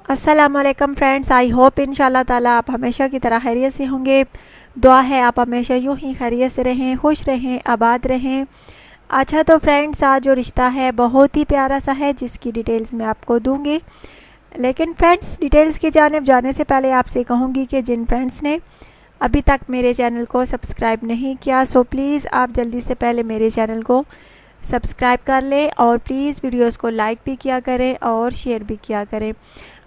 अस्सलामुअलैकुम friends, I hope इंशाल्लाह ताला आप हमेशा की तरह खैरियत से होंगे। दुआ है आप हमेशा यूं ही खैरियत से रहें, खुश रहें, आबाद रहें। अच्छा तो फ्रेंड्स, आज जो रिश्ता है बहुत ही प्यारा सा है जिसकी डिटेल्स मैं आपको दूंगी। लेकिन फ्रेंड्स, डिटेल्स की जानिब जाने से पहले आपसे कहूँगी कि जिन फ्रेंड्स ने अभी तक मेरे चैनल को सब्सक्राइब नहीं किया सो प्लीज़ आप जल्दी से पहले मेरे चैनल को सब्सक्राइब कर लें और प्लीज़ वीडियोस को लाइक भी किया करें और शेयर भी किया करें।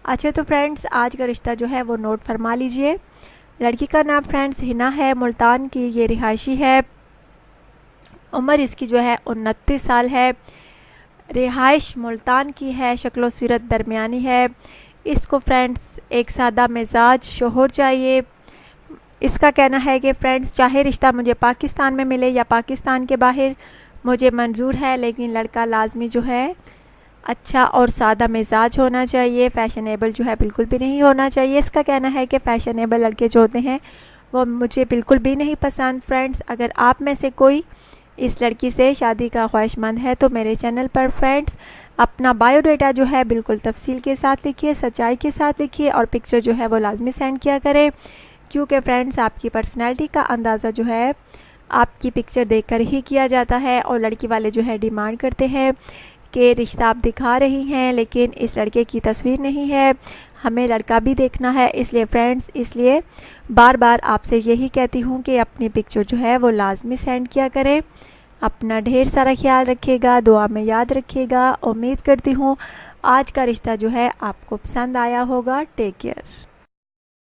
अच्छा तो फ्रेंड्स, आज का रिश्ता जो है वो नोट फरमा लीजिए। लड़की का नाम फ्रेंड्स हिना है, मुल्तान की ये रिहायशी है। उम्र इसकी जो है 29 साल है। रिहाइश मुल्तान की है, शक्लो सूरत दरमियानी है। इसको फ्रेंड्स एक सादा मिजाज शोहर चाहिए। इसका कहना है कि फ्रेंड्स चाहे रिश्ता मुझे पाकिस्तान में मिले या पाकिस्तान के बाहर मुझे मंजूर है, लेकिन लड़का लाजमी जो है अच्छा और सादा मिजाज होना चाहिए। फैशनेबल जो है बिल्कुल भी नहीं होना चाहिए। इसका कहना है कि फैशनेबल लड़के जो होते हैं वो मुझे बिल्कुल भी नहीं पसंद। फ्रेंड्स, अगर आप में से कोई इस लड़की से शादी का ख्वाहिशमंद है तो मेरे चैनल पर फ्रेंड्स अपना बायोडाटा जो है बिल्कुल तफसील के साथ लिखिए, सच्चाई के साथ लिखिए और पिक्चर जो है वो लाजमी सेंड किया करें, क्योंकि फ्रेंड्स आपकी पर्सनैलिटी का अंदाज़ा जो है आपकी पिक्चर देखकर ही किया जाता है। और लड़की वाले जो है डिमांड करते हैं कि रिश्ता आप दिखा रही हैं लेकिन इस लड़के की तस्वीर नहीं है, हमें लड़का भी देखना है। इसलिए फ्रेंड्स, इसलिए बार बार आपसे यही कहती हूँ कि अपनी पिक्चर जो है वो लाजमी सेंड किया करें। अपना ढेर सारा ख्याल रखिएगा, दुआ में याद रखिएगा। उम्मीद करती हूँ आज का रिश्ता जो है आपको पसंद आया होगा। Take care.